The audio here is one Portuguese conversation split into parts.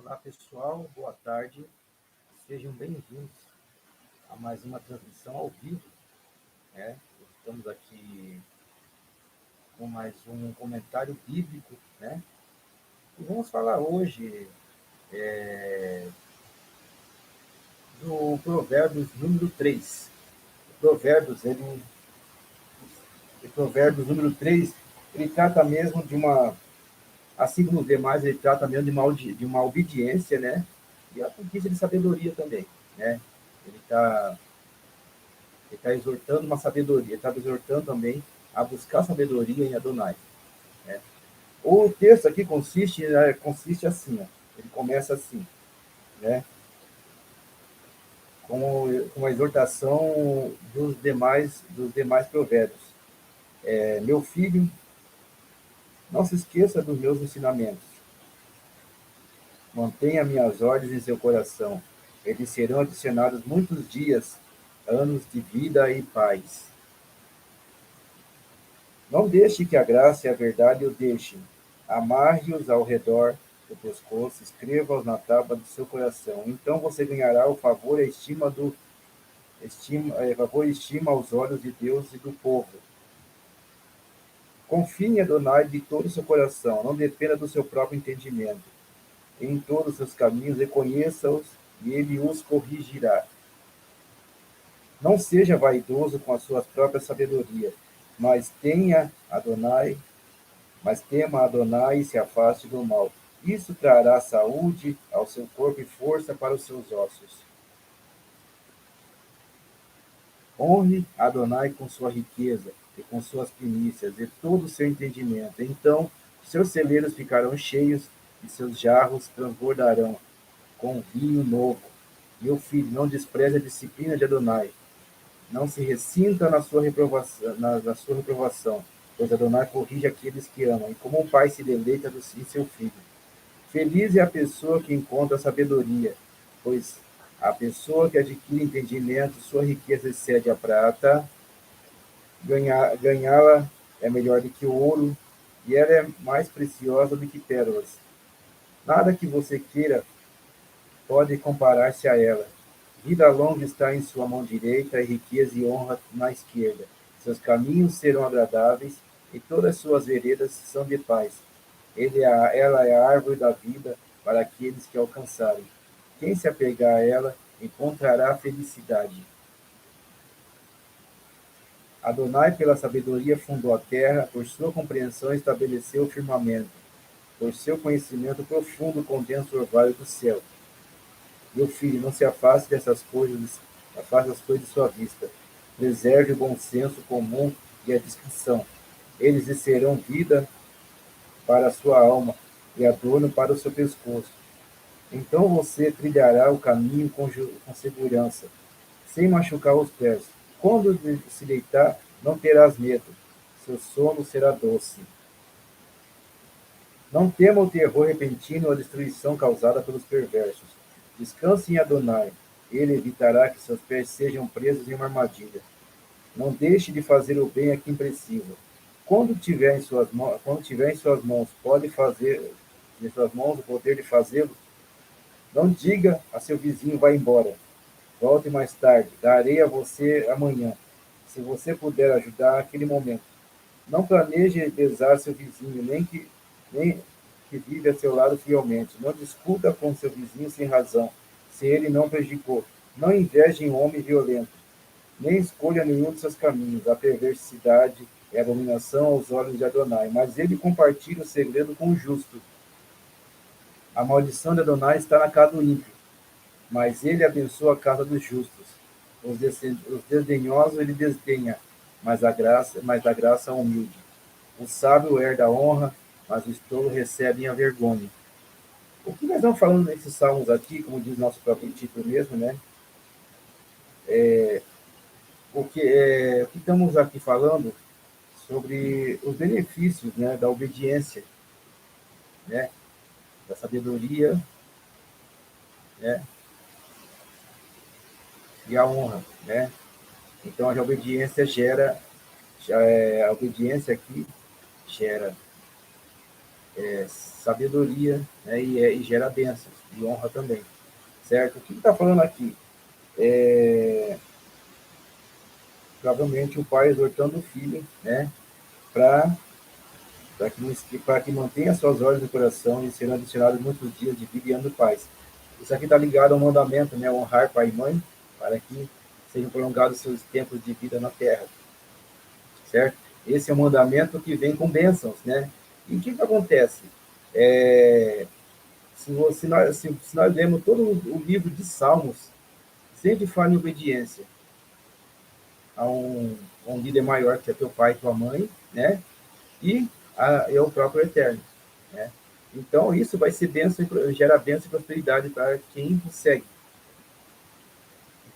Olá pessoal, boa tarde, sejam bem-vindos a mais uma transmissão ao vivo, né? Estamos aqui com mais um comentário bíblico, né? E vamos falar hoje do Provérbios número 3. Provérbios, Provérbios número 3, ele trata mesmo de uma, assim como os demais, ele trata mesmo de uma obediência, né? E a conquista de sabedoria também, né? Ele está Ele está exortando uma sabedoria, ele está exortando também a buscar sabedoria em Adonai. Né? O texto aqui consiste assim, ó, ele começa assim, né? Com a exortação dos demais provérbios. Meu filho, não se esqueça dos meus ensinamentos, mantenha minhas ordens em seu coração, eles serão adicionados muitos dias, anos de vida e paz. Não deixe que a graça e a verdade o deixem. Amarre-os ao redor do pescoço, escreva-os na tábua do seu coração. Então você ganhará o favor e a favor e estima aos olhos de Deus e do povo. Confie em Adonai de todo o seu coração, não dependa do seu próprio entendimento. Em todos os seus caminhos reconheça-os e ele os corrigirá. Não seja vaidoso com as suas próprias sabedoria, mas tenha Adonai mas tema Adonai e se afaste do mal. Isso trará saúde ao seu corpo e força para os seus ossos. Honre Adonai com sua riqueza e com suas primícias e todo o seu entendimento. Então seus celeiros ficarão cheios e seus jarros transbordarão com vinho novo. Meu filho, não despreze a disciplina de Adonai. Não se ressinta na sua reprovação, pois Adonai corrige aqueles que amam, e como um pai se deleita em seu filho. Feliz é a pessoa que encontra sabedoria, pois a pessoa que adquire entendimento, sua riqueza excede a prata, ganhá-la é melhor do que o ouro, e ela é mais preciosa do que pérolas. Nada que você queira pode comparar-se a ela. Vida longa está em sua mão direita, e riqueza e honra na esquerda. Seus caminhos serão agradáveis, e todas as suas veredas são de paz. Ela é a árvore da vida para aqueles que alcançarem. Quem se apegar a ela encontrará felicidade. Adonai, pela sabedoria, fundou a terra, por sua compreensão estabeleceu o firmamento, por seu conhecimento profundo condensa o orvalho do céu. Meu filho, não se afaste das coisas de sua vista. Preserve o bom senso comum e a discrição. Eles lhe serão vida para a sua alma e adorno para o seu pescoço. Então você trilhará o caminho com segurança, sem machucar os pés. Quando se deitar, não terás medo. Seu sono será doce. Não tema o terror repentino ou a destruição causada pelos perversos. Descanse em Adonai. Ele evitará que seus pés sejam presos em uma armadilha. Não deixe de fazer o bem a quem precisa. Quando tiver em suas mãos, pode fazer em suas mãos o poder de fazê-lo. Não diga a seu vizinho, vá embora. Volte mais tarde, darei a você amanhã, se você puder ajudar naquele momento. Não planeje besar seu vizinho, nem que vive a seu lado fielmente. Não discuta com seu vizinho sem razão, se ele não prejudicou. Não inveje um homem violento, nem escolha nenhum de seus caminhos. A perversidade é abominação aos olhos de Adonai, mas ele compartilha o segredo com o justo. A maldição de Adonai está na casa do ímpio, mas ele abençoa a casa dos justos. Os desdenhosos ele desdenha, mas a graça ao humilde. O sábio herda a honra, mas os tolos recebem a vergonha. O que nós estamos falando nesses salmos aqui, como diz nosso próprio título mesmo, né? O que estamos aqui falando sobre os benefícios, né, da obediência, né, da sabedoria, né, e a honra, né? Então a obediência a obediência aqui gera sabedoria, né, e gera bênçãos, e honra também, certo? O que está falando aqui? Provavelmente o pai exortando o filho, né, para que mantenha suas ordens no coração e serão adicionados muitos dias de vida e ano de paz. Isso aqui está ligado ao mandamento, né, honrar pai e mãe, para que sejam prolongados seus tempos de vida na terra, certo? Esse é o mandamento que vem com bênçãos, né? E o que acontece? É, se nós lemos todo o livro de Salmos, sempre fala em obediência a um líder maior, que é teu pai e tua mãe, né? E é o próprio Eterno, né? Então, isso vai ser bênção, gera bênção e prosperidade para quem segue.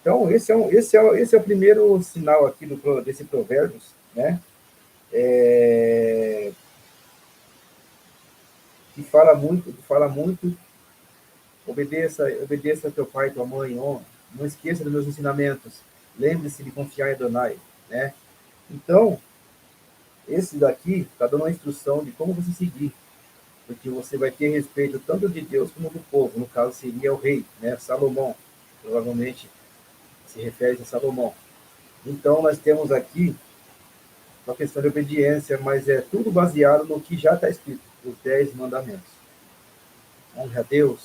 Então, esse é o primeiro sinal aqui desse Provérbios, né? É, que fala muito, obedeça a teu pai e tua mãe, honra, não esqueça dos meus ensinamentos, lembre-se de confiar em Adonai, né? Então, esse daqui está dando uma instrução de como você seguir, porque você vai ter respeito tanto de Deus como do povo, no caso seria o rei, né? Salomão, provavelmente se refere a Salomão. Então, nós temos aqui uma questão de obediência, mas é tudo baseado no que já está escrito, os 10 mandamentos. Honre a Deus,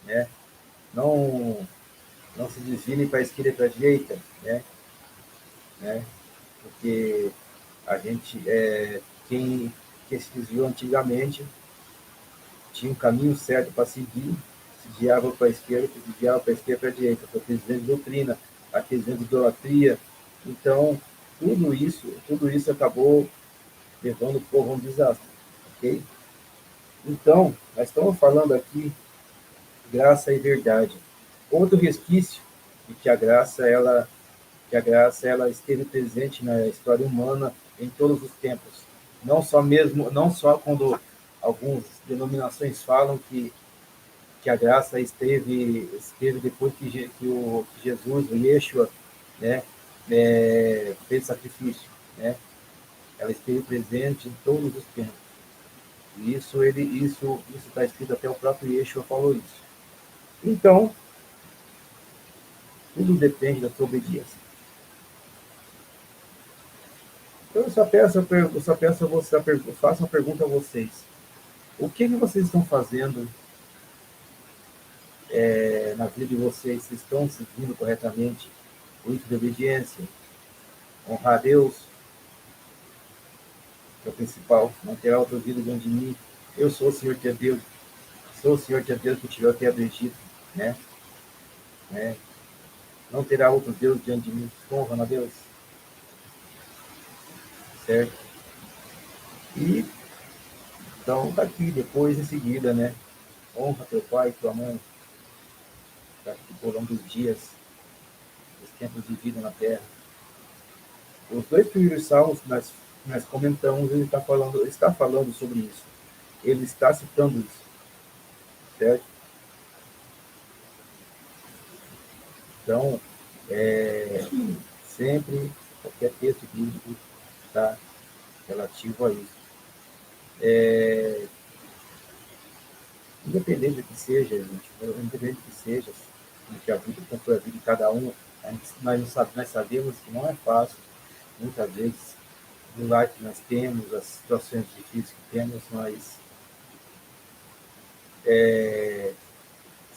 né? Não, não se desviem para a esquerda e para a direita, né? Porque a gente, quem se desviou antigamente tinha um caminho certo para seguir, se desviava para a esquerda, se desviava para a esquerda e para a direita, para aqueles de doutrina, aqueles de idolatria. Então, tudo isso acabou levando o povo a um desastre, ok? Então, nós estamos falando aqui graça e verdade. Outro resquício de que a graça ela esteve presente na história humana em todos os tempos. Não só quando algumas denominações falam que a graça esteve depois que Jesus, o Yeshua, né, fez sacrifício, né? Ela esteve presente em todos os tempos. E isso está escrito, até o próprio Yeshua falou isso. Então, tudo depende da sua obediência. Então, eu só peço a você, faço uma pergunta a vocês. O que vocês estão fazendo na vida de vocês? Vocês estão seguindo corretamente o rito de obediência? Honrar a Deus, que é o principal. Não terá outro vida diante de mim. Eu sou o Senhor teu Deus. Sou o Senhor teu Deus que tirou a terra do Egito, né? né? Não terá outro Deus diante de mim. Honra a Deus, certo? E então tá aqui depois em seguida, né? Honra teu pai e tua mãe, para que por longo dos dias, os tempos de vida na terra. Os dois primeiros salmos que nós comentamos, ele está falando sobre isso. Ele está citando isso, certo? Então, sempre, qualquer texto bíblico está relativo a isso. Independente do que seja, gente, independente do que seja, que a vida, como foi a vida de cada um, nós sabemos que não é fácil, muitas vezes, do lado que nós temos, as situações difíceis que temos, mas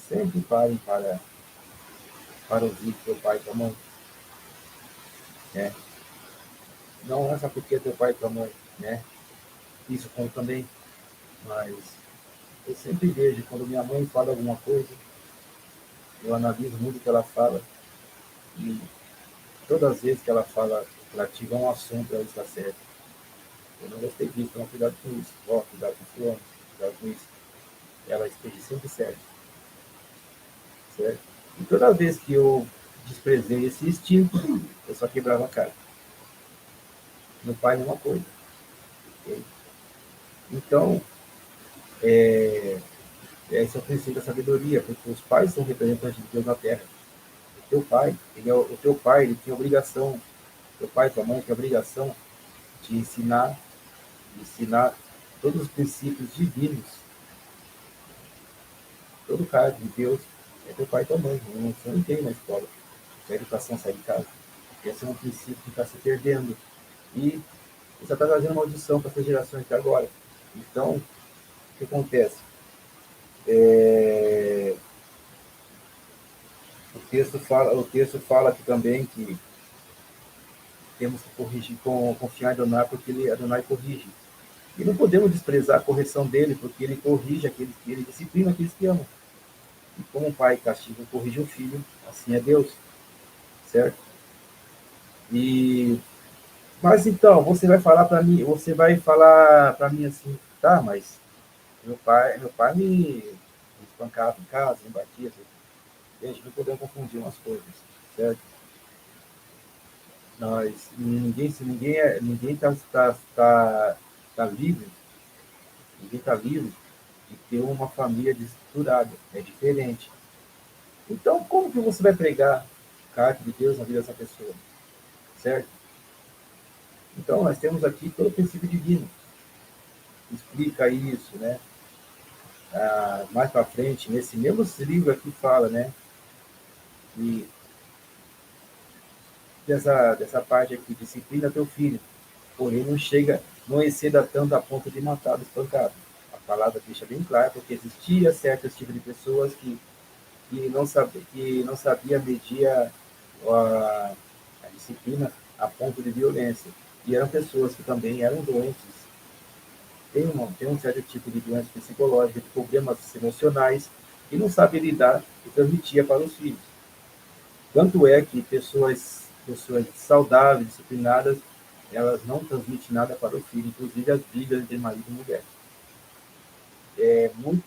sempre parem para ouvir teu pai e tua mãe. Né? Não é só porque é teu pai e tua mãe, né? Isso conta também, mas eu sempre vejo, quando minha mãe fala alguma coisa, eu analiso muito o que ela fala, e todas as vezes que ela fala relativa a um assunto, ela está certa. Eu não gostei disso, então cuidado com isso. Ó, cuidado com o fulano, cuidado com isso. Ela esteja sempre certa, certo? E toda vez que eu desprezei esse instinto, eu só quebrava a cara. Meu pai, mesma coisa. Okay? Então, esse é o princípio da sabedoria, porque os pais são representantes de Deus na Terra. O teu pai, o teu pai, ele tem obrigação, teu pai e tua mãe tem obrigação de ensinar todos os princípios divinos, todo cara de Deus é teu pai e tua mãe. Você não tem na escola. A educação sai de casa. Esse é um princípio que está se perdendo. E você está trazendo maldição para essas gerações de agora. Então, o que acontece? O texto fala aqui também que temos que corrigir, confiar em Adonai, porque Adonai corrige. E não podemos desprezar a correção dele, porque ele corrige aqueles que ele disciplina aqueles que amam. E como um pai castiga e corrige um filho, assim é Deus, certo? E mas então, você vai falar para mim assim, tá, mas meu pai me espancava em casa, me batia. Gente, não podemos confundir umas coisas, certo? Ninguém tá livre, ninguém tá livre de ter uma família desestruturada, é diferente. Então, como que você vai pregar a carta de Deus na vida dessa pessoa, certo? Então, nós temos aqui todo o princípio divino, que explica isso, né? Mais para frente, nesse mesmo livro aqui fala, né? E dessa parte aqui, disciplina teu filho, porém não exceda tanto a ponto de matá-lo espancado. A palavra deixa bem claro, porque existia certos tipos de pessoas que não sabia medir a disciplina a ponto de violência. E eram pessoas que também eram doentes. Tem um certo tipo de doença psicológica, de problemas emocionais, e não sabe lidar e transmitia para os filhos. Tanto é que pessoas saudáveis, disciplinadas, elas não transmitem nada para o filho, inclusive as brigas de marido e mulher.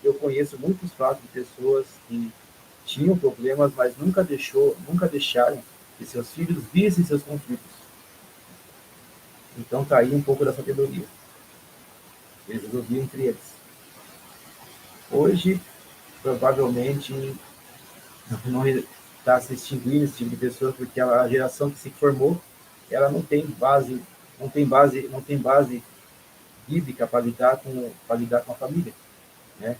Eu conheço muitos fatos de pessoas que tinham problemas, mas nunca deixaram que seus filhos vissem seus conflitos. Então está aí um pouco da sabedoria. Eles resolviam entre eles. Hoje, provavelmente, não está se extinguindo esse tipo de pessoa, porque a geração que se formou, ela não tem base bíblica para lidar com a família, né?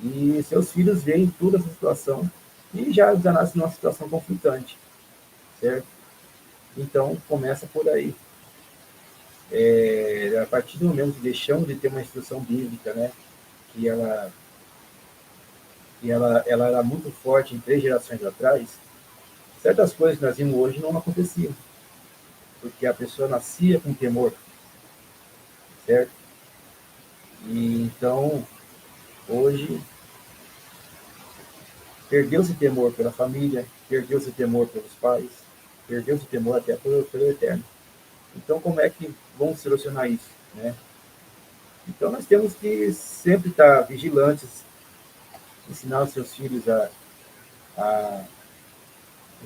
E seus filhos veem toda essa situação e já nasce numa situação conflitante, certo? Então começa por aí. A partir do momento que deixamos de ter uma instrução bíblica, né, que ela era muito forte em 3 gerações atrás, certas coisas que nós vimos hoje não aconteciam, porque a pessoa nascia com temor, certo? E então hoje perdeu-se temor pela família, perdeu-se temor pelos pais, perdeu-se temor até pelo eterno. Então, como é que vamos solucionar isso, né? Então, nós temos que sempre estar vigilantes, ensinar a,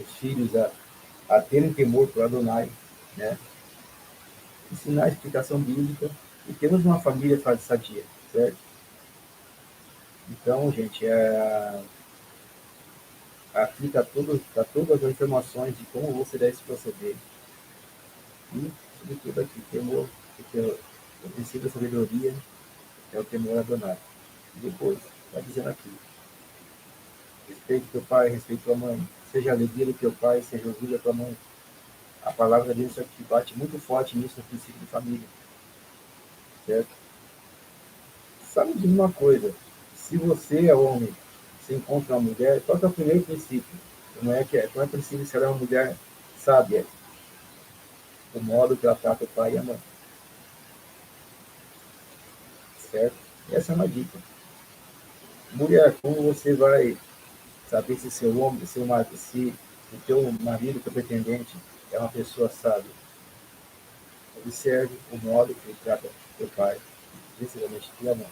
os filhos a terem temor por Adonai, né? Ensinar a explicação bíblica e temos uma família sadia, certo? Então, gente, aqui está todas as informações de como você deve se proceder. E, sobretudo aqui, temor, porque o princípio da sabedoria é o temor a Adonai. E depois, está dizendo aqui, respeite teu pai, respeite tua mãe. Seja a alegria do teu pai, seja o orgulho da tua mãe. A palavra de Deus aqui bate muito forte nisso, no princípio de família, certo? Sabe de uma coisa, se você é homem, se encontra uma mulher, qual é o primeiro princípio? Como é o princípio se ela é uma mulher sábia? O modo que ela trata o pai e a mãe, certo? Essa é uma dica. Mulher, como você vai saber se seu homem, se o teu marido, teu pretendente, é uma pessoa sábia? Observe o modo que ele trata teu pai, principalmente tua mãe.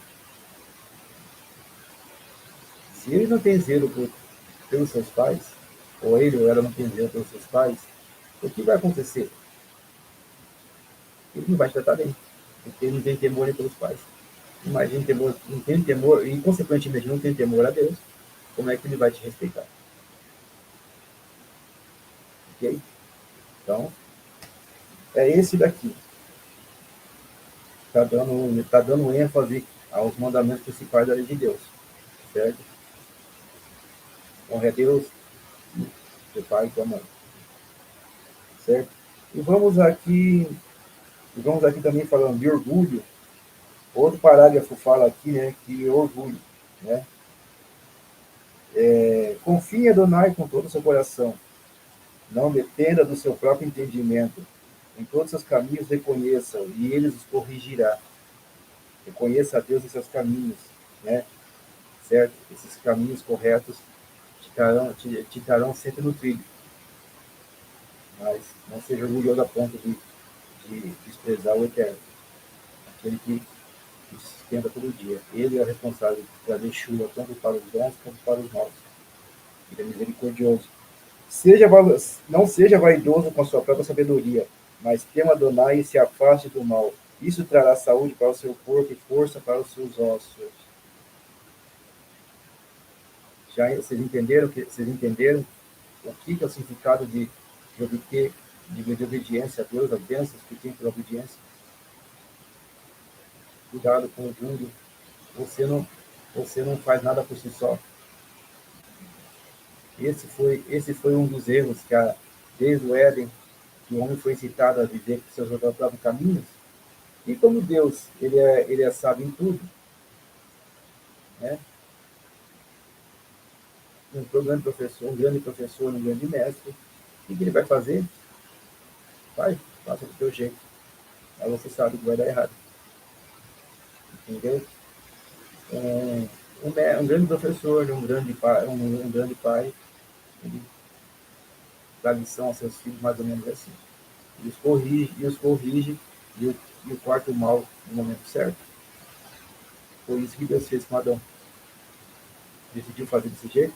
Se ele não tem zelo pelos seus pais, ou ele ou ela não tem zelo pelos seus pais, o que vai acontecer? Ele não vai te tratar bem, porque ele não tem temor nem pelos pais. Imagina temor, não tem temor, e consequentemente não tem temor a Deus, como é que ele vai te respeitar? Ok? Então, é esse daqui. tá dando ênfase aos mandamentos principais da lei de Deus, certo? Honre a Deus, seu pai e tua mãe, certo? E vamos aqui também falando de orgulho. Outro parágrafo fala aqui, né, que orgulho, né? Confie em Adonai com todo o seu coração, não dependa do seu próprio entendimento. Em todos os seus caminhos reconheça e ele os corrigirá. Reconheça a Deus em seus caminhos, né? Certo? Esses caminhos corretos te trarão sempre no trilho. Mas não seja orgulhoso a ponto de desprezar o Eterno, aquele que sustenta todo dia. Ele é o responsável por trazer chuva tanto para os bons quanto para os maus. Ele é misericordioso. Seja, não seja vaidoso com a sua própria sabedoria, mas tema Adonai e se afaste do mal. Isso trará saúde para o seu corpo e força para os seus ossos. Já vocês entenderam o que é o significado de obter, de obediência a Deus, as bênçãos que tem por obediência? Cuidado com o mundo. Você não faz nada por si só. Esse foi um dos erros desde o Éden, que o homem foi incitado a viver por seus próprios caminhos. E como Deus, ele é sábio em tudo, né? Um grande professor, um grande mestre, o que ele vai fazer? Faça do teu jeito. Aí você sabe que vai dar errado. Entendeu? Um grande professor, um grande pai, ele dá lição aos seus filhos mais ou menos assim. E os corrige e o corta o mal no momento certo. Foi isso que Deus fez com Adão. Decidiu fazer desse jeito?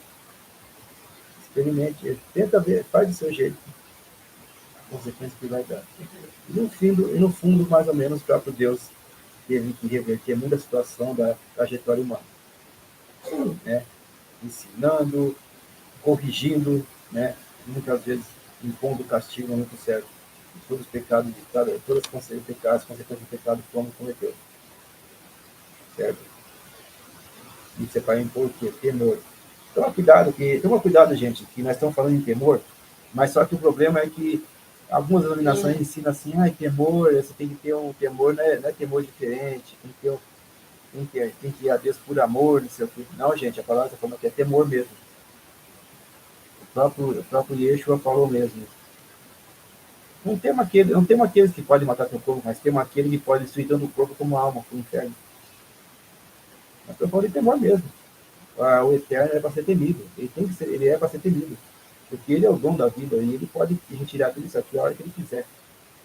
Experimente, tenta ver, faz do seu jeito, a consequência que vai dar. E no fundo, mais ou menos, o próprio Deus teve que reverter muita situação da trajetória humana, né? Ensinando, corrigindo, né? Muitas vezes impondo o castigo no momento certo. Todos os pecados, todas as consequências do pecado que o homem cometeu, certo? E você vai impor o quê? Temor. Toma cuidado, gente, que nós estamos falando em temor, mas só que o problema é que algumas denominações ensinam assim, temor, você tem que ter um temor, não é temor diferente, tem que ir a Deus por amor, não sei o quê. Não, gente, a palavra está falando que é temor mesmo. O próprio Yeshua falou mesmo. Não temos aqueles que podem matar teu corpo, mas temos aquele que pode destruir tanto o corpo como a alma, para o inferno. Mas estou falando de temor mesmo. O Eterno é para ser temido. Ele é para ser temido. Porque ele é o dono da vida e ele pode retirar tudo isso aqui a hora que ele quiser.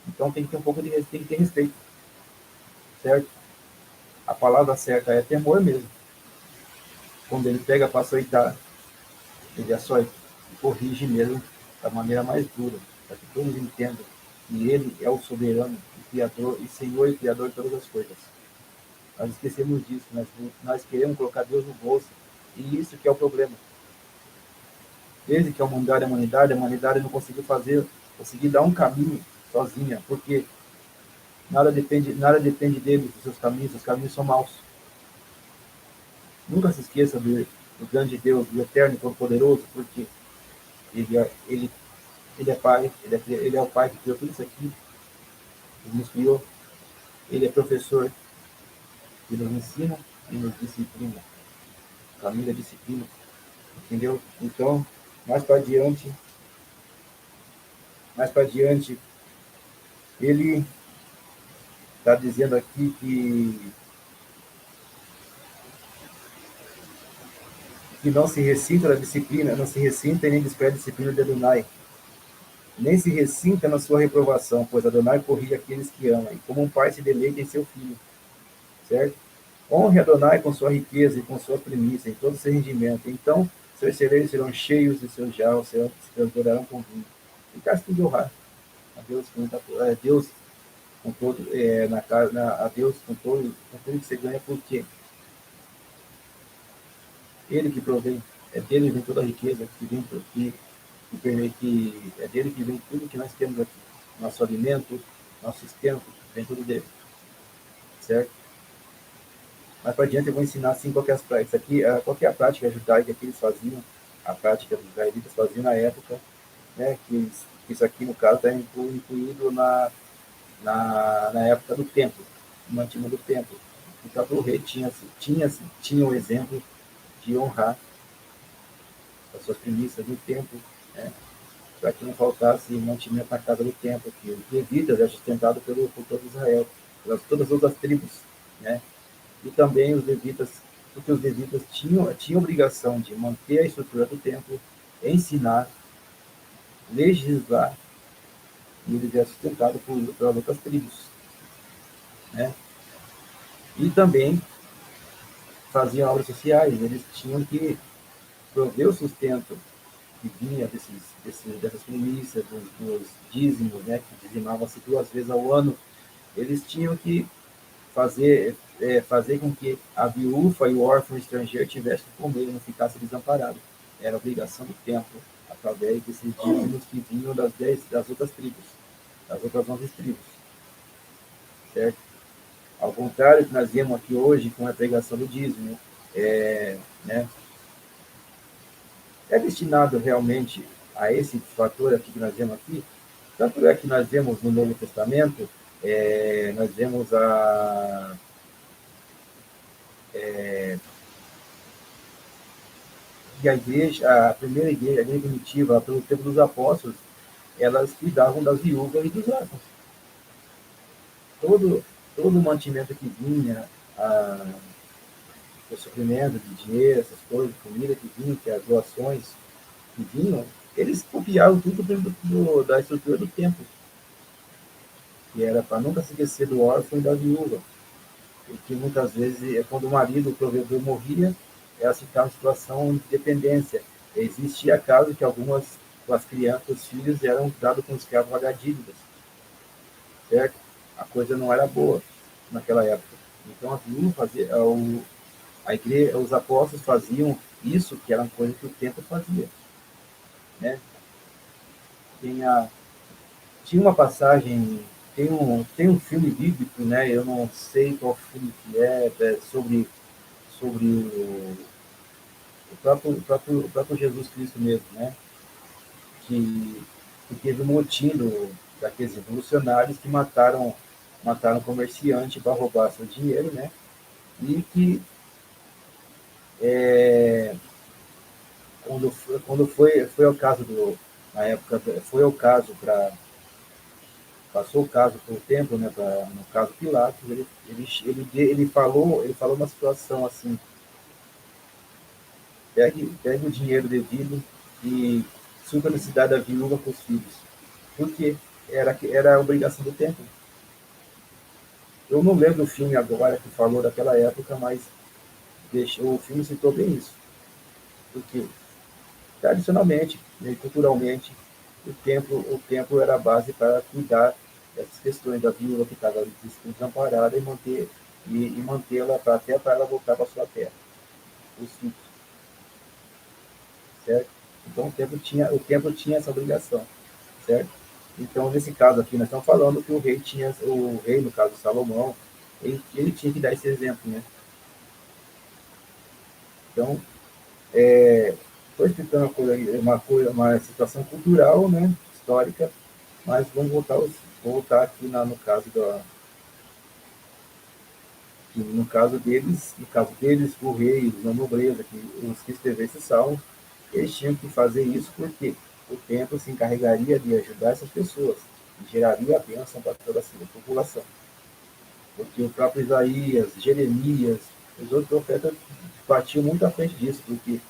Então tem que ter tem que ter respeito. Certo? A palavra certa é temor mesmo. Quando ele pega para açoitar, ele açoita e corrige mesmo da maneira mais dura, para que todos entendam que ele é o soberano, o Criador e Senhor e Criador de todas as coisas. Nós esquecemos disso, nós queremos colocar Deus no bolso, e isso que é o problema. Desde que a humanidade não conseguiu dar um caminho sozinha, porque nada depende dele, dos seus caminhos são maus. Nunca se esqueça do grande Deus, do eterno e todo-poderoso, porque ele é Pai, ele é o Pai que criou tudo isso aqui, ele nos criou, ele é professor, ele nos ensina e nos disciplina, o caminho da disciplina, entendeu? Então, mais para adiante, ele está dizendo aqui que não se ressinta da disciplina, não se ressinta e nem despreza a disciplina de Adonai, nem se ressinta na sua reprovação, pois Adonai corrige aqueles que ama, e como um pai se deleita em seu filho, certo? Honre Adonai com sua riqueza e com sua primícia, em todo o seu rendimento. Então, seus celeiros serão cheios e seus jarros se transbordarão com vinho. E castigo de honrar a Deus com todo, a Deus com tudo que você ganha, porque Ele que provém, é dele que vem toda a riqueza, é dele que vem tudo que nós temos aqui. Nosso alimento, nosso sustento, vem tudo dele. certo? Mais para adiante eu vou ensinar assim qual que é as práticas. Aqui, qual que é a prática judaica que eles faziam, a prática dos israelitas faziam na época, né? Que isso aqui, no caso, está incluído na época do templo, no mantimento do templo. O próprio rei tinha o exemplo de honrar as suas primícias no templo, né? Para que não faltasse mantimento na casa do templo, que os levitas é sustentado por todo Israel, pelas todas as outras tribos, né? E também os levitas, porque os levitas tinham obrigação de manter a estrutura do templo, ensinar, legislar, e eles eram sustentados pelas outras tribos, né? E também faziam obras sociais, eles tinham que prover o sustento que vinha dessas primícias, dos dízimos, né, que dizimavam-se 2 vezes ao ano, eles tinham que fazer com que a viúva e o órfão estrangeiro tivessem que comer e não ficasse desamparado. Era obrigação do templo, através desses dízimos que vinham das outras tribos, das outras 11 tribos, certo? Ao contrário do que nós vemos aqui hoje com a pregação do dízimo, né, é destinado realmente a esse fator aqui que nós vemos aqui. Tanto é que nós vemos no Novo Testamento, nós vemos que a igreja, a primeira igreja, a igreja primitiva, pelo tempo dos apóstolos, elas cuidavam das viúvas e dos órfãos. Todo, todo o mantimento que vinha, o suprimento de dinheiro, essas coisas, comida que vinha, que as doações que vinham, eles copiavam tudo dentro da estrutura do templo, que era para nunca se esquecer do órfão e da viúva. E que muitas vezes, quando o marido, o provedor, morria, elas ficavam em situação de dependência. Existia caso que algumas das crianças, os filhos, eram dados como escravos vagadívidas, certo? A coisa não era boa naquela época. Então, a viúva fazia, a igreja, os apóstolos faziam isso, que era uma coisa que o templo fazia, né? Tinha, tinha uma passagem, tem um filme bíblico, né? Eu não sei qual filme que sobre o próprio Jesus Cristo mesmo, né? Que, que teve um motim daqueles revolucionários que mataram um comerciante para roubar seu dinheiro, né? E que é, quando foi ao caso na época, foi ao caso passou o caso para o templo, né, no caso Pilatos, ele falou uma situação assim: pegue o dinheiro devido e supra a necessidade da viúva com os filhos, porque era a obrigação do templo. Eu não lembro do filme agora que falou daquela época, mas o filme citou bem isso, porque tradicionalmente, né, culturalmente, o templo era a base para cuidar dessas questões da viúva que estava desamparada e mantê-la até para ela voltar para a sua terra, os filhos, certo? Então o templo tinha essa obrigação, certo? Então, nesse caso aqui, nós estamos falando que o rei, no caso Salomão, ele tinha que dar esse exemplo, né? Então, estou explicando uma situação cultural, né, histórica, mas vamos voltar aqui no caso que no caso deles, o rei, a nobreza, os que escrevessem salmos, eles tinham que fazer isso porque o templo se encarregaria de ajudar essas pessoas e geraria a bênção para toda a população. Porque o próprio Isaías, Jeremias, os outros profetas batiam muito à frente disso, porque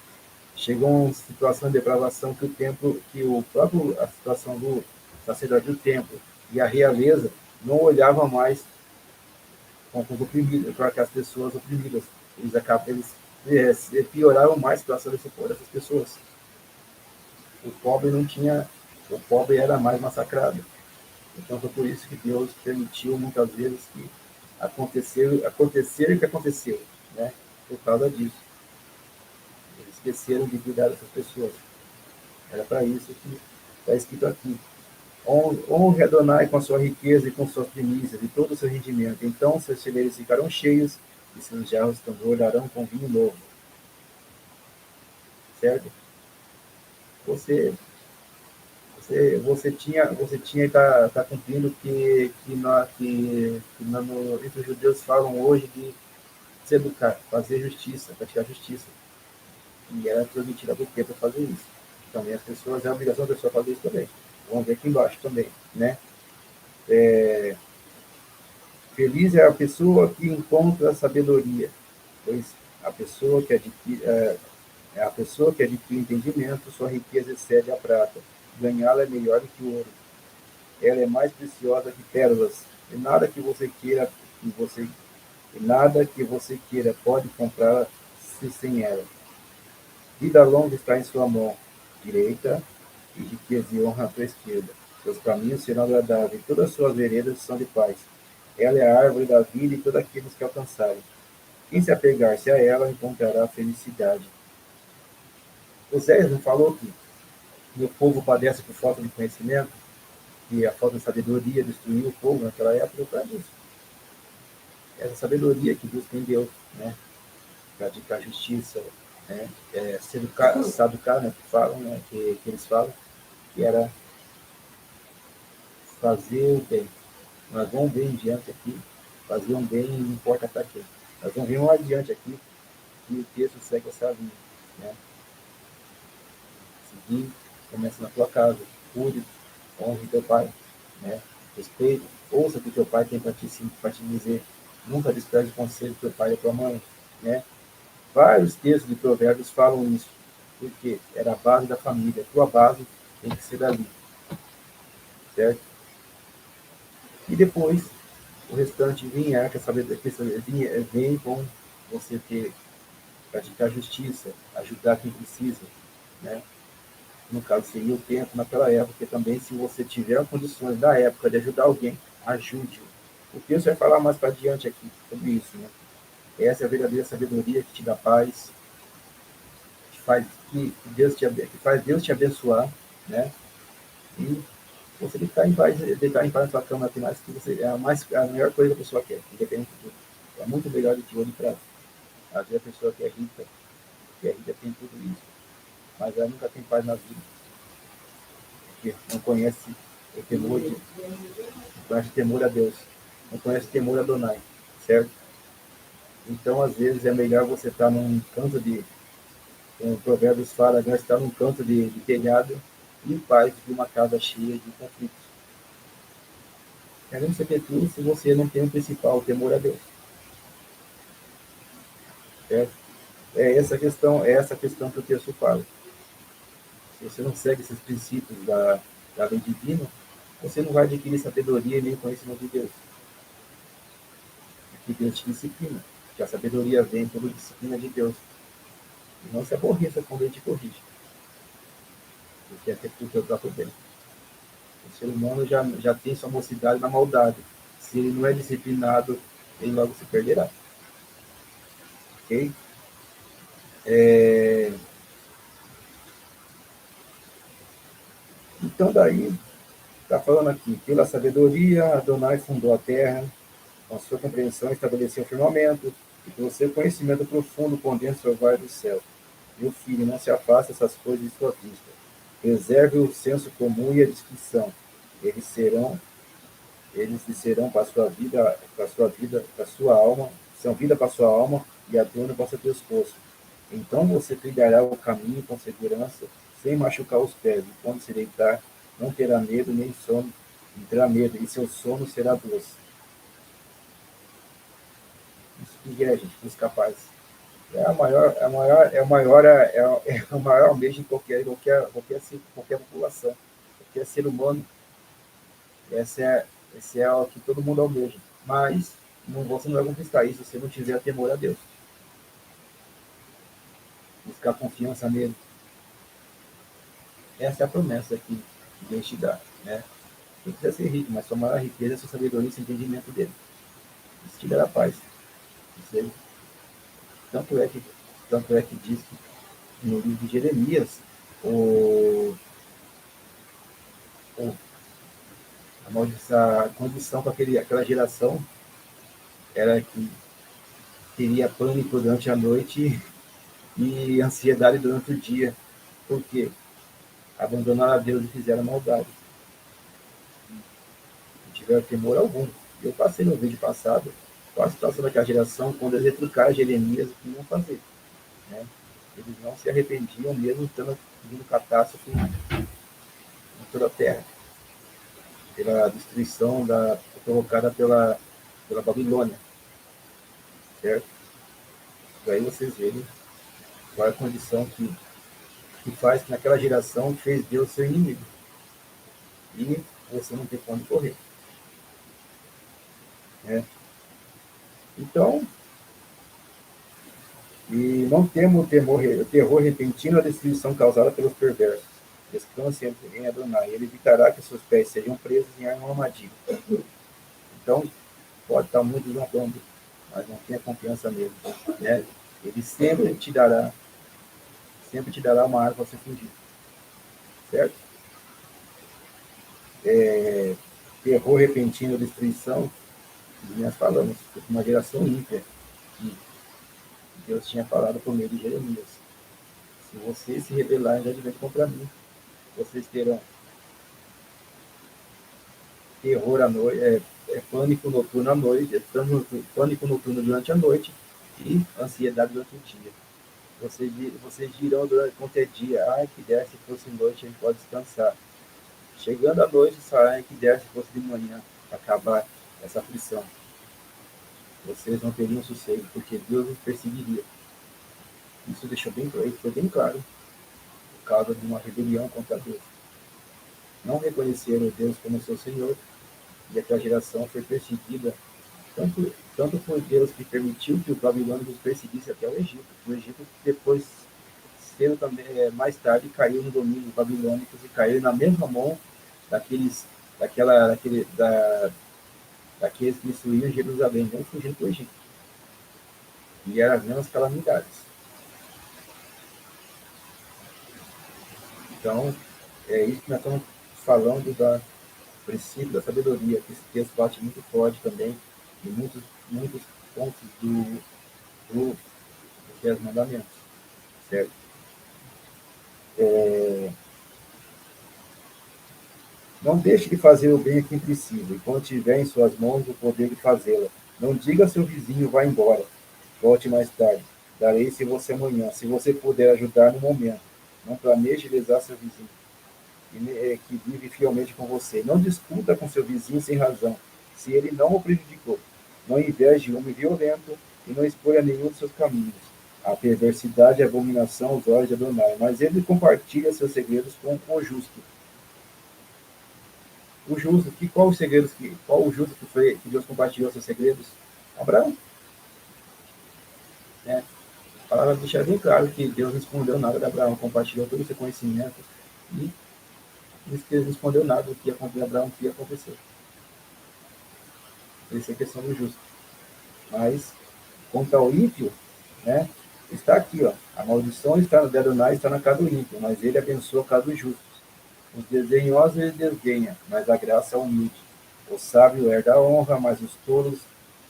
chegou uma situação de depravação a situação do sacerdote do templo e a realeza não olhava mais com os oprimidos, para aquelas pessoas oprimidas. Eles pioraram mais a situação dessas pessoas. O pobre não tinha, o pobre era mais massacrado. Então foi por isso que Deus permitiu muitas vezes que acontecer o que aconteceu, né? Por causa disso. Eles esqueceram de cuidar dessas pessoas. Era para isso que está escrito aqui. Honre Adonai com a sua riqueza e com suas primícias e todo o seu rendimento. Então seus celeiros ficarão cheios e seus jarros transbordarão com vinho novo. Certo? Você, você tinha está cumprindo entre os judeus falam hoje de se educar, fazer justiça, praticar justiça. E era transmitida por quê para fazer isso. Também as pessoas, é a obrigação da pessoa fazer isso também. Vamos ver aqui embaixo também, né? Feliz é a pessoa que encontra sabedoria, pois a pessoa que adquire, é a pessoa que adquire entendimento, sua riqueza excede a prata. Ganhá-la é melhor do que o ouro. Ela é mais preciosa que pérolas. E nada que você queira, que você, e nada que você queira pode comprar se sem ela. Vida longa está em sua mão direita e riqueza e honra à tua esquerda. Seus caminhos serão agradáveis, todas as suas veredas são de paz. Ela é a árvore da vida e todos aqueles que alcançarem. Quem se apegar-se a ela encontrará felicidade. Oséias não falou que meu povo padece por falta de conhecimento, e a falta de sabedoria destruiu o povo naquela época por causa disso. Essa sabedoria que busca em Deus, né? Praticar justiça, né? Se educar, saducar, né? Que falam, né? Que eles falam, que era fazer o bem. Nós vamos ver em diante aqui, fazer um bem não importa para quem. Nós vamos ver um adiante aqui, que o texto segue essa linha, né? Seguir, começa na tua casa, cuide, honre teu pai, né? Respeite, ouça o que teu pai tem para te dizer. Nunca despreze o conselho do teu pai e da tua mãe, né? Vários textos de provérbios falam isso, porque era a base da família. A tua base tem que ser ali, certo? E depois, o restante vinha, que vem com você ter, praticar justiça, ajudar quem precisa, né? No caso, seria o tempo naquela época, porque também, se você tiver condições da época de ajudar alguém, ajude-o. O texto vai falar mais para adiante aqui sobre isso, né? Essa é a verdadeira sabedoria que te dá paz, que faz, que faz Deus te abençoar, né? E você deitar em paz na sua cama tem mais que você, a melhor coisa que a pessoa quer, independente de tudo. É muito melhor do que ouro e prata. Às vezes a pessoa que é rica tem tudo isso, mas ela nunca tem paz na vida, porque não conhece o temor de, não conhece temor a Deus, não conhece temor a Adonai, certo? Então, às vezes, é melhor você estar num canto de, como o Provérbios fala, né, estar num canto de telhado em paz de uma casa cheia de conflitos. Queremos ser tudo se você não tem o principal, o temor a Deus, certo? É essa questão que o texto fala. Se você não segue esses princípios da lei divina, você não vai adquirir sabedoria nem conhecimento de Deus. Porque Deus te disciplina. Que a sabedoria vem pela disciplina de Deus. E não se aborreça quando ele te corrige. Porque é pro teu próprio bem. O ser humano já tem sua mocidade na maldade. Se ele não é disciplinado, ele logo se perderá. Ok? Então, daí, está falando aqui, pela sabedoria, Adonai fundou a terra, com a sua compreensão estabeleceu o firmamento, e pelo seu conhecimento profundo condensa o vale do céu. Meu filho, não se afaste essas coisas de sua vista. Reserve o senso comum e a discrição. Eles serão, eles lhe serão para a sua vida, para a sua alma, são vida para a sua alma e adorno para o seu pescoço. Então você trilhará o caminho com segurança, sem machucar os pés, e quando se deitar, não terá medo nem sono, não terá medo, e seu sono será doce. Isso que é, gente, os capazes. É o maior almejo de qualquer população, qualquer ser humano. Esse é, esse é o que todo mundo almeja. Mas você não vai conquistar isso se você não tiver temor a Deus. Buscar confiança nele. Essa é a promessa que Deus te dá. Né? Quem quiser ser rico, mas sua maior riqueza é a sua sabedoria e seu entendimento dele. Isso te dará paz. Isso tanto é que, tanto é que diz que no livro de Jeremias, o, a condição com aquela geração era que teria pânico durante a noite e ansiedade durante o dia. Por quê? Abandonaram a Deus e fizeram maldade. Não tiveram temor algum. Eu passei no vídeo passado qual a situação daquela geração quando eles retrucaram Jeremias o que iam fazer. Né? Eles não se arrependiam, mesmo estando vindo catástrofe em toda a terra, pela destruição provocada pela Babilônia. Certo? Daí vocês verem qual é a condição que faz que naquela geração fez Deus seu inimigo. E você não tem como correr. Né? Então, e não temo o terror repentino, a destruição causada pelos perversos. Descanse em Adonai. Ele evitará que seus pés sejam presos em uma armadilha. Então, pode estar muito zombando, mas não tenha confiança nele. Né? Ele sempre te dará uma arma para você fugir. Certo? Terror repentino, destruição, e nós falamos, uma geração ímpia, que Deus tinha falado por meio de Jeremias. Se vocês se rebelarem diante contra mim, vocês terão terror à noite, pânico noturno à noite, pânico noturno durante a noite e ansiedade durante o dia. Vocês dirão durante quanto é dia, que dera se fosse noite, a gente pode descansar. Chegando à noite, que dera se fosse de manhã, acabar essa aflição. Vocês não teriam sossego, porque Deus os perseguiria. Isso deixou foi bem claro, por causa de uma rebelião contra Deus. Não reconheceram Deus como seu Senhor, e aquela geração foi perseguida tanto por Deus que permitiu que os babilônicos perseguissem até o Egito. O Egito depois, sendo também, mais tarde, caiu no domínio dos babilônicos e caiu na mesma mão daqueles que destruíam Jerusalém, vão fugindo para o Egito. E eram as mesmas calamidades. Então, é isso que nós estamos falando do princípio da sabedoria, que esse texto bate muito forte também em muitos pontos dos 10 mandamentos, certo? Não deixe de fazer o bem a quem precisa, e quando tiver em suas mãos o poder de fazê-lo. Não diga ao seu vizinho, vá embora, volte mais tarde. Darei se você amanhã, se você puder ajudar no momento. Não planeje lesar seu vizinho, que vive fielmente com você. Não discuta com seu vizinho sem razão, se ele não o prejudicou. Não inveje homem violento e não escolha nenhum de seus caminhos. A perversidade e a abominação aos olhos de Adonai, mas ele compartilha seus segredos com o justo. O justo, qual o justo que Deus compartilhou seus segredos? Abraão. Né? A palavra deixa bem claro que Deus não escondeu nada de Abraão, compartilhou todo o seu conhecimento e diz que ele não escondeu nada do que ia acontecer Abraão, que ia acontecer. Essa é a questão do justo. Mas, quanto ao ímpio, né, está aqui, ó, a maldição está no Adonai, está na casa do ímpio, mas ele abençoa a casa dos justos. Os desdenhosos ele desdenha, mas a graça é humilde. O sábio herda a honra, mas os tolos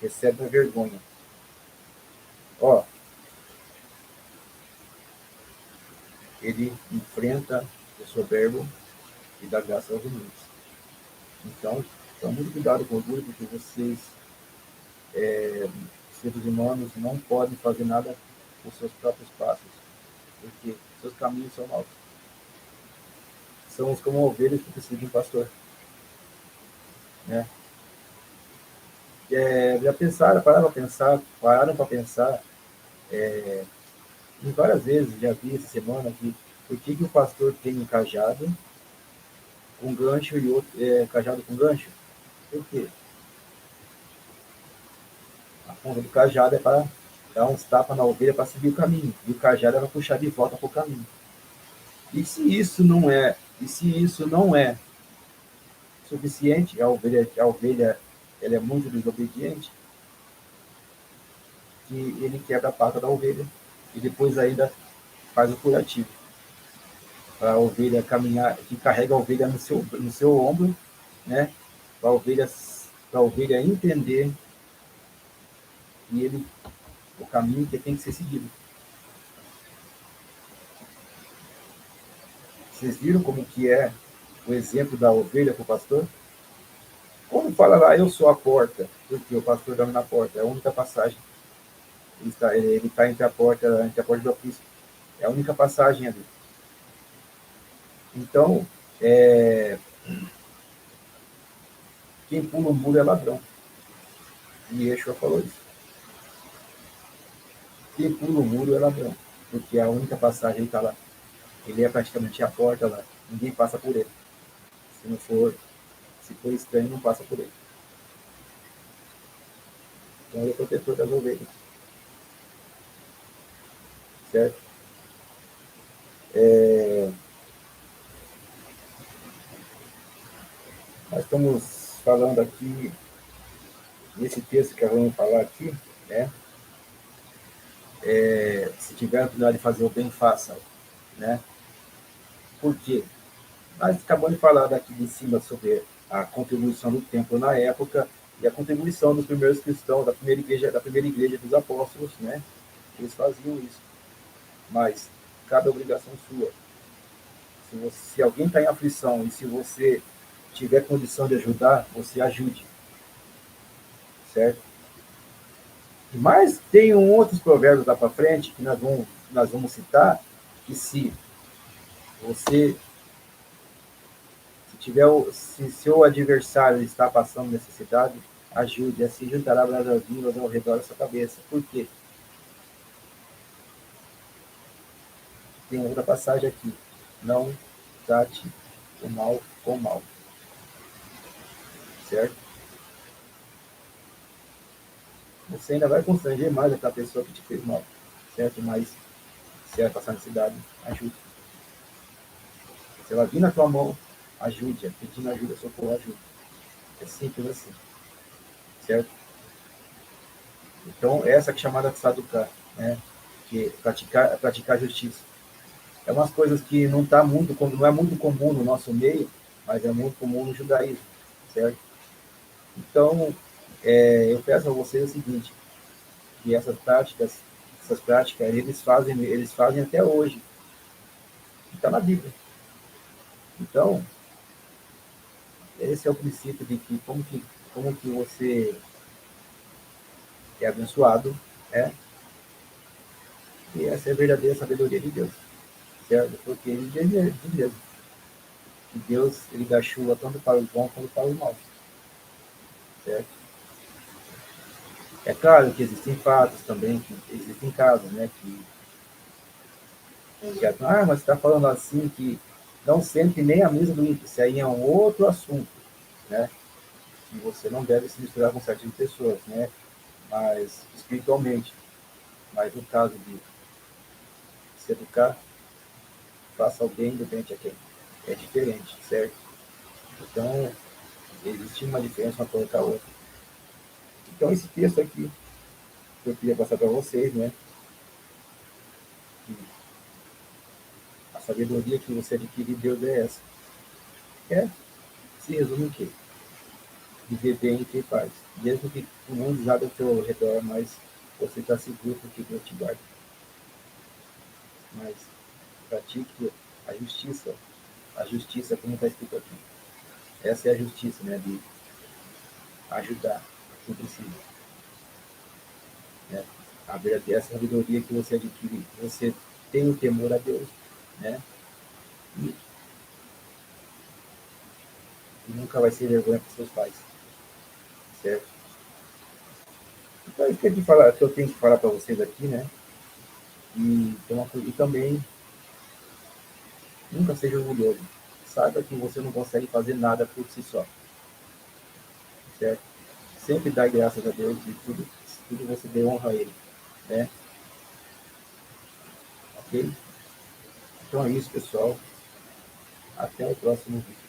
recebem a vergonha. Ó, ele enfrenta o soberbo e dá graça aos humildes. Então, tome muito cuidado com o orgulho, porque vocês, seres humanos, não podem fazer nada com seus próprios passos, porque seus caminhos são maus. Somos como ovelhas que precisam de um pastor. Né? Já pararam para pensar, em várias vezes, já vi essa semana, que por que o pastor tem um cajado com gancho e outro cajado com gancho? Por quê? A ponta do cajado é para dar uns tapas na ovelha para seguir o caminho, e o cajado é para puxar de volta para o caminho. E se isso não é suficiente, a ovelha ela é muito desobediente, que ele quebra a pata da ovelha e depois ainda faz o curativo para a ovelha caminhar, que carrega a ovelha no seu ombro, né? para a ovelha entender que o caminho que tem que ser seguido. Vocês viram como que é o exemplo da ovelha para o pastor? Quando fala lá, eu sou a porta, porque o pastor dorme na porta, é a única passagem. Ele está entre a porta do aprisco. É a única passagem ali. Então, quem pula o muro é ladrão. E Yeshua falou isso. Quem pula o muro é ladrão, porque a única passagem está lá. Ele é praticamente a porta lá. Ninguém passa por ele. Se for estranho, não passa por ele. Então ele é protetor das ovelhas. Certo? Nós estamos falando aqui, nesse texto que vamos falar aqui, né? Se tiver a oportunidade de fazer o bem, faça. Né? Por quê? Nós acabamos de falar daqui de cima sobre a contribuição do templo na época e a contribuição dos primeiros cristãos, da primeira igreja dos apóstolos, né? Eles faziam isso. Mas cabe a obrigação sua. Se alguém está em aflição e se você tiver condição de ajudar, você ajude. Certo? Mas tem outros provérbios lá para frente que nós vamos citar, que se você se seu adversário está passando necessidade, ajude, assim juntará brasas vivas ao redor da sua cabeça. Por quê? Tem outra passagem aqui. Não trate o mal com o mal. Certo? Você ainda vai constranger mais aquela pessoa que te fez mal. Certo? Mas se ela passar necessidade, ajude. Se ela vir na tua mão, ajude. Pedindo ajuda, socorro, ajude. É simples assim. Certo? Então, essa que é chamada de saducar, né? Que praticar justiça. É umas coisas que não é muito comum no nosso meio, mas é muito comum no judaísmo, certo? Então, eu peço a vocês o seguinte, que essas práticas, eles fazem até hoje. Está na Bíblia. Então, esse é o princípio de que como que você é abençoado, é, e essa é a verdadeira sabedoria de Deus, certo? Porque ele diz mesmo que Deus, ele dá chuva tanto para os bons quanto para os maus, certo? É claro que existem fatos também, que existem casos, né, mas você está falando assim que não sente nem a mesa do ímpio, isso aí é um outro assunto, né, que você não deve se misturar com certas pessoas, né, mas espiritualmente, mas no caso de se educar, faça o bem do bem a quem é diferente, certo? Então, existe uma diferença uma coisa com a outra. Então, esse texto aqui, que eu queria passar para vocês, né, que a sabedoria que você adquire de Deus é essa. Se resume em quê? Viver bem em quem faz. Mesmo que o mundo desaba ao seu redor, mas você está seguro porque Deus te guarda. Mas pratique a justiça como está escrito aqui. Essa é a justiça, né? De ajudar quem precisa. Né? A verdadeira sabedoria que você adquire, você tem o temor a Deus, né? E, e nunca vai ser vergonha para seus pais, certo? Então, isso que eu tenho que falar para vocês aqui, né? E também, nunca seja orgulhoso. Saiba que você não consegue fazer nada por si só, certo? Sempre dá graças a Deus e tudo você dê honra a Ele, né? Ok? Então é isso, pessoal. Até o próximo vídeo.